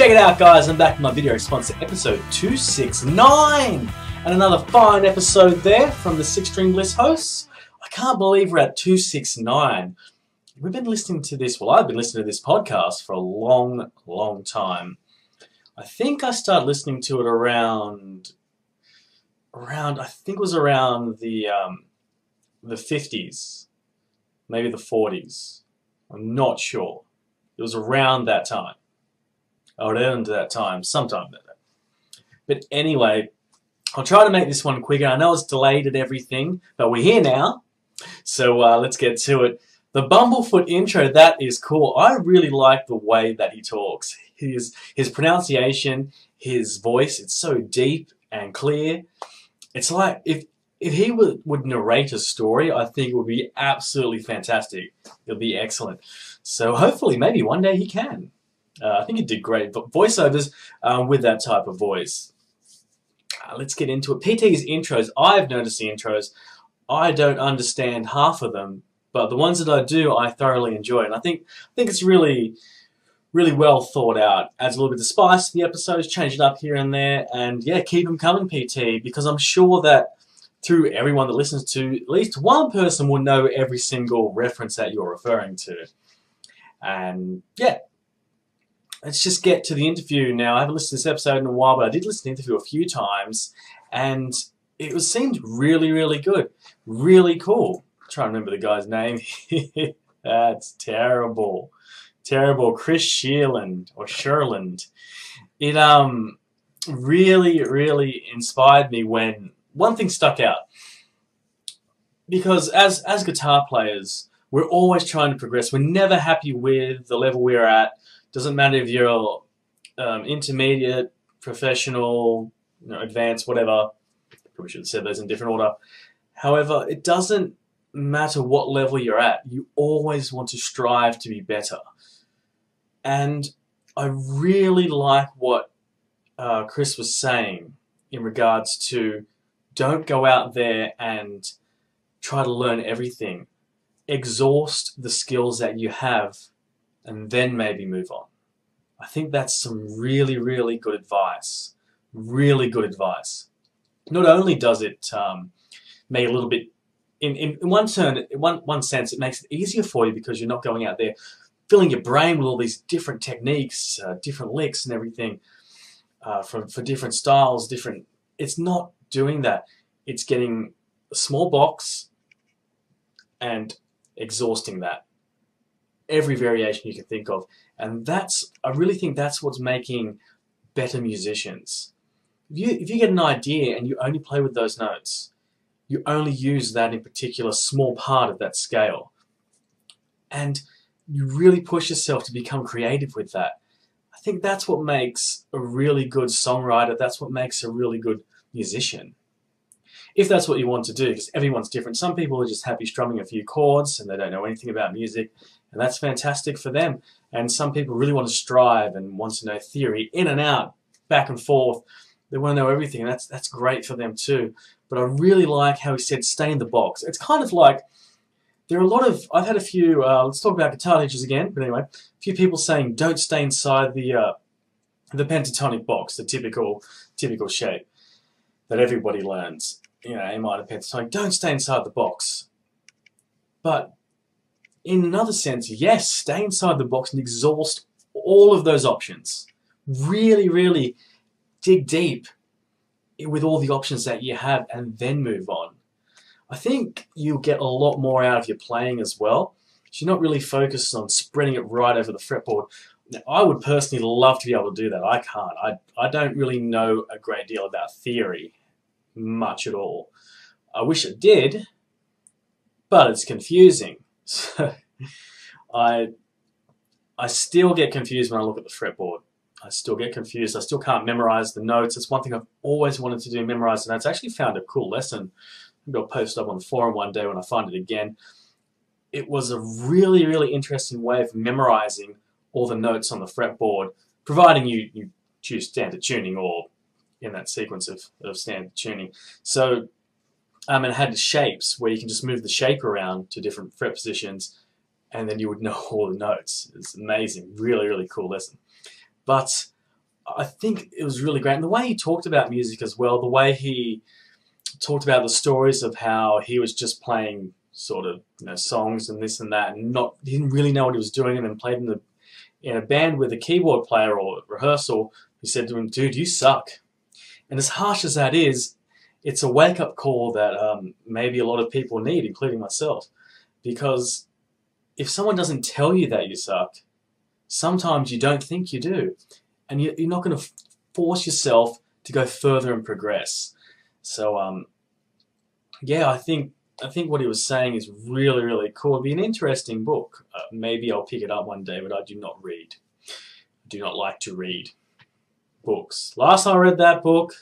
Check it out, guys, I'm back with my video response to episode 269 and another fine episode there from the SixStringBliss hosts. I can't believe we're at 269. We've been listening to this, well, I've been listening to this podcast for a long time. I think I started listening to it around I think it was around the 50s, maybe the 40s. I'm not sure. It was around that time. Around that time, sometime like that. But anyway, I'll try to make this one quicker. I know it's delayed and everything, but we're here now. So let's get to it. The Bumblefoot intro, that is cool. I really like the way that he talks. His pronunciation, his voice, it's so deep and clear. It's like if he would narrate a story, I think it would be absolutely fantastic. It'll be excellent. So hopefully, maybe one day he can. I think he did great voiceovers with that type of voice. Let's get into it. PT's intros, I've noticed the intros. I don't understand half of them, but the ones that I do, I thoroughly enjoy. And I think it's really well thought out. Adds a little bit of spice to the episodes, change it up here and there, and yeah, keep them coming, PT, because I'm sure that through everyone that listens to, at least one person will know every single reference that you're referring to. And yeah, let's just get to the interview now. I haven't listened to this episode in a while, but I did listen to the interview a few times, and it seemed really good, really cool. I'm trying to remember the guy's name. That's terrible. Chris SHERLAND or SHERLAND. It really inspired me when one thing stuck out, because as guitar players, we're always trying to progress. We're never happy with the level we're at. Doesn't matter if you're intermediate, professional, advanced, whatever. Probably should have said those in different order. However, it doesn't matter what level you're at. You always want to strive to be better. And I really like what Chris was saying in regards to don't go out there and try to learn everything. Exhaust the skills that you have and then maybe move on. I think that's some really good advice. Really good advice. Not only does it make a little bit, in one sense, it makes it easier for you because you're not going out there filling your brain with all these different techniques, different licks and everything for different styles, It's not doing that. It's getting a small box and exhausting that. Every variation you can think of. And I really think that's what's making better musicians. If you get an idea and you only play with those notes, you only use that in particular small part of that scale, and you really push yourself to become creative with that. I think that's what makes a really good songwriter. That's what makes a really good musician. If that's what you want to do, because everyone's different. Some people are just happy strumming a few chords and they don't know anything about music, and that's fantastic for them. And some people really want to strive and want to know theory, in and out, back and forth. They want to know everything, and that's great for them too. But I really like how he said, stay in the box. It's kind of like, there are a lot of, I've had a few, let's talk about guitar teachers again, but anyway, a few people saying don't stay inside the pentatonic box, the typical shape that everybody learns. A minor, pentatonic, don't stay inside the box. But in another sense, yes, stay inside the box and exhaust all of those options. Really dig deep with all the options that you have and then move on. I think you'll get a lot more out of your playing as well. So you're not really focused on spreading it right over the fretboard. Now, I would personally love to be able to do that. I can't. I don't really know a great deal about theory, much at all. I wish I did, but it's confusing. So I still get confused when I look at the fretboard. I still get confused. I still can't memorize the notes. It's one thing I've always wanted to do, memorize the notes. I actually found a cool lesson. Maybe I'll post up on the forum one day when I find it again. It was a really interesting way of memorizing all the notes on the fretboard, providing you choose standard tuning or in that sequence of standard tuning. So it had shapes where you can just move the shape around to different fret positions and then you would know all the notes. It's amazing. Really cool lesson. But I think it was really great. And the way he talked about music as well, the way he talked about the stories of how he was just playing sort of, you know, songs and this and that, and he didn't really know what he was doing, and then played in a band with a keyboard player or rehearsal who said to him, "Dude, you suck." And as harsh as that is, it's a wake-up call that maybe a lot of people need, including myself, because if someone doesn't tell you that you suck, sometimes you don't think you do, and you're not going to force yourself to go further and progress. So yeah, I think what he was saying is really, really cool. It'd be an interesting book. Maybe I'll pick it up one day, but I do not read. I do not like to read books. Last time I read that book,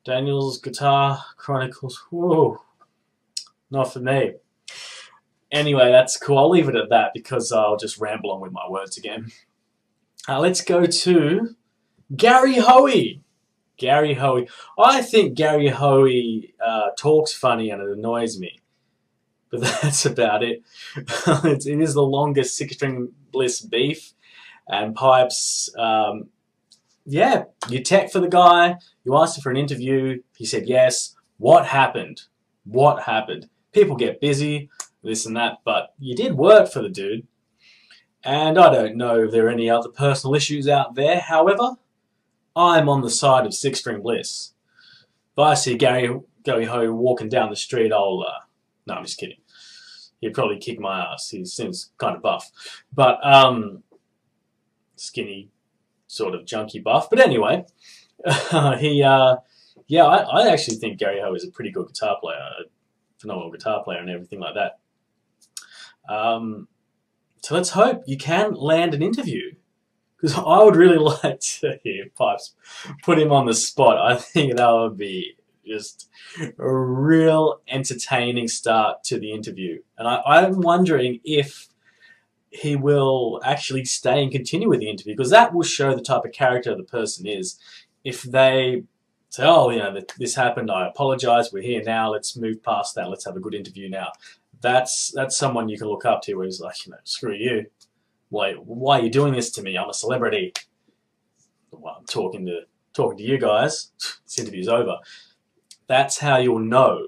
Daniel's Guitar Chronicles, whoa, not for me. Anyway, that's cool. I'll leave it at that because I'll just ramble on with my words again. Let's go to Gary Hoey. Gary Hoey. I think Gary Hoey talks funny and it annoys me. But that's about it. It is the longest SixStringBliss beef. And Pipes, yeah, you tech for the guy. You asked him for an interview. He said yes. What happened? What happened? People get busy, this and that, but you did work for the dude. And I don't know if there are any other personal issues out there. However, I'm on the side of SixStringBliss. If I see Gary Hoey walking down the street, I'll... no, I'm just kidding. He'd probably kick my ass. He seems kind of buff. But, skinny, sort of junky buff. But anyway, yeah, I actually think Gary Hoey is a pretty good guitar player. A phenomenal guitar player and everything like that. So let's hope you can land an interview. Because I would really like to hear Pipes put him on the spot. I think that would be just a real entertaining start to the interview. And I'm wondering if he will actually stay and continue with the interview, because that will show the type of character the person is. If they say, oh, you know, this happened, I apologize, we're here now, let's move past that, let's have a good interview now. That's someone you can look up to where he's like, you know, screw you. Why are you doing this to me? I'm a celebrity. Well, I'm talking to you guys. This interview's over. That's how you'll know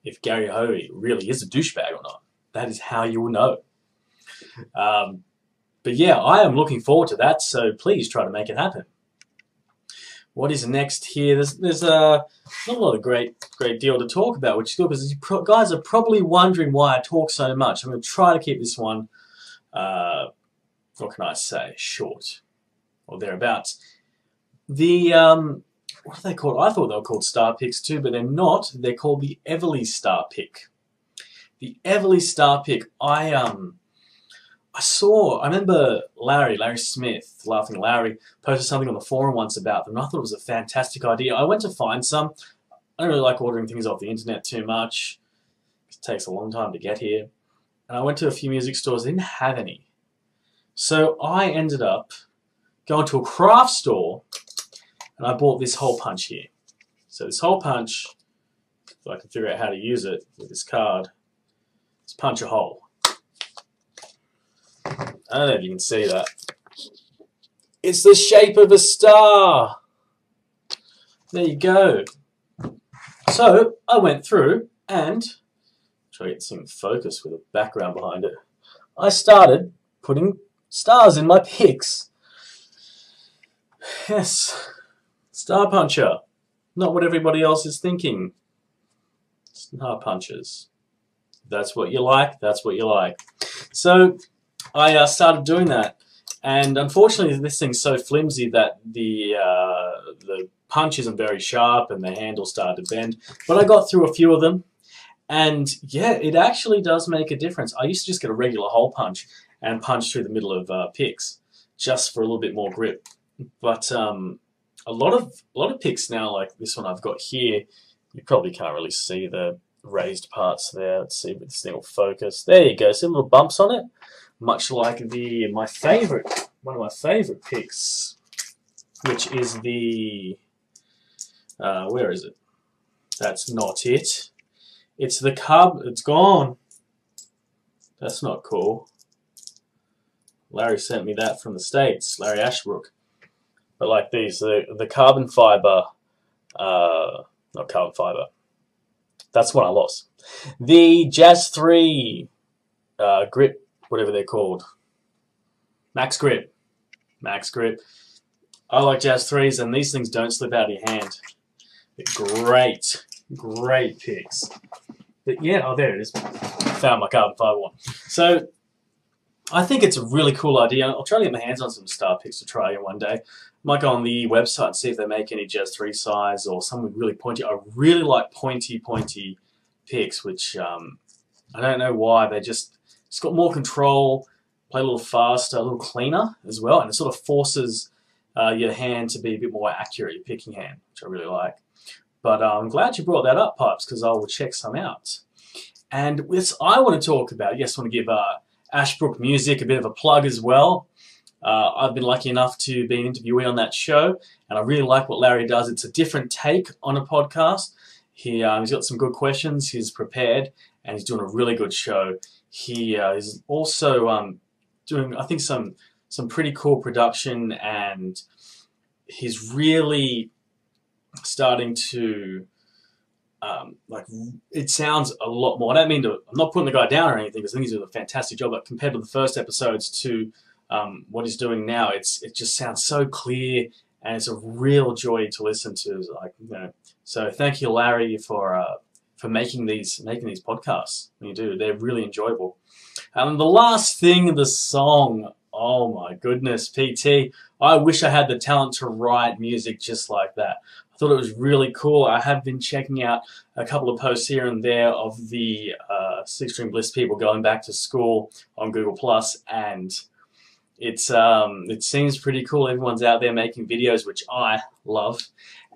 if Gary Hoey really is a douchebag or not. That is how you will know. But yeah, I am looking forward to that, so please try to make it happen. What is next here? There's not a lot of great deal to talk about, which is good, because you guys are probably wondering why I talk so much. I'm going to try to keep this one, what can I say, short or thereabouts. The what are they called? I thought they were called Star Picks too, but they're not. They're called the Everly Star Pick. The Everly Star Pick. I remember Larry Smith, Laughing Larry, posted something on the forum once about them, and I thought it was a fantastic idea. I went to find some. I don't really like ordering things off the internet too much. It takes a long time to get here. And I went to a few music stores, they didn't have any. So I ended up going to a craft store, and I bought this hole punch here. So this hole punch, if I can figure out how to use it with this card, let's punch a hole. I don't know if you can see that. It's the shape of a star. There you go. So I went through and, try to get this in focus with a background behind it, I started putting stars in my picks. Yes, star puncher. Not what everybody else is thinking. Star punchers. That's what you like, that's what you like. So I started doing that, and unfortunately this thing's so flimsy that the punch isn't very sharp and the handle started to bend. But I got through a few of them, and yeah, it actually does make a difference. I used to just get a regular hole punch and punch through the middle of picks just for a little bit more grip. But a lot of picks now, like this one I've got here, you probably can't really see the raised parts there. Let's see if this thing will focus. There you go. See little bumps on it, much like one of my favorite picks, which is the where is it? That's not it. It's the cub. It's gone. That's not cool. Larry sent me that from the States. Larry Ashbrook. but like these, the carbon fiber, not carbon fiber. That's what I lost. The Jazz 3 grip, whatever they're called. Max grip. Max grip. I like Jazz 3s, and these things don't slip out of your hand. They're great. Great picks. But yeah, oh, there it is. Found my carbon fiber one. So I think it's a really cool idea. I'll try to get my hands on some star picks to try one day. Might go on the website and see if they make any Jazz 3 size or something really pointy. I really like pointy picks, which I don't know why. It's got more control, play a little faster, a little cleaner as well, and it sort of forces your hand to be a bit more accurate, your picking hand, which I really like. But I'm glad you brought that up, Pipes, because I will check some out. And I want to talk about, yes, I want to give Ashbrook Music a bit of a plug as well. I've been lucky enough to be an interviewee on that show, and I really like what Larry does. It's a different take on a podcast. He's got some good questions, he's prepared, and he's doing a really good show. He is also doing, I think, some pretty cool production, and he's really starting to like, it sounds a lot more. I don't mean to, I'm not putting the guy down or anything, because I think he's doing a fantastic job, but compared to the first episodes to what he's doing now, it just sounds so clear, and it's a real joy to listen to. Like, you know, so thank you, Larry, for making these podcasts. You do, they're really enjoyable. The last thing, the song. Oh my goodness, PT. I wish I had the talent to write music just like that. I thought it was really cool. I have been checking out a couple of posts here and there of the SixStringBliss people going back to school on Google+, and it seems pretty cool. Everyone's out there making videos, which I love.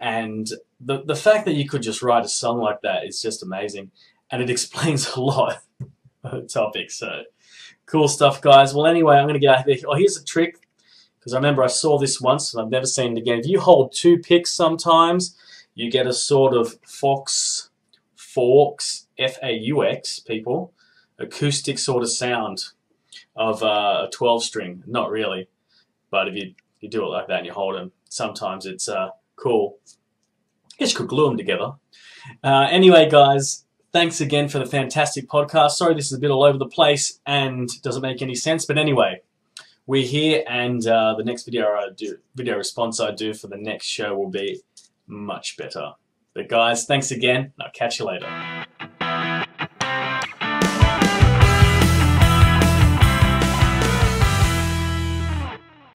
And the fact that you could just write a song like that is just amazing. And it explains a lot of the topic. So cool stuff, guys. Well, anyway, I'm going to get out of here. Oh, here's a trick, because I remember I saw this once and I've never seen it again. If you hold two picks sometimes, you get a sort of Forks, F-A-U-X, people, acoustic sort of sound of a 12-string. Not really, but if you do it like that and you hold them, sometimes it's cool. I guess you could glue them together. Anyway, guys, thanks again for the fantastic podcast. Sorry this is a bit all over the place and doesn't make any sense, but anyway, we're here, and the next video response I do for the next show will be much better. But guys, thanks again, and I'll catch you later.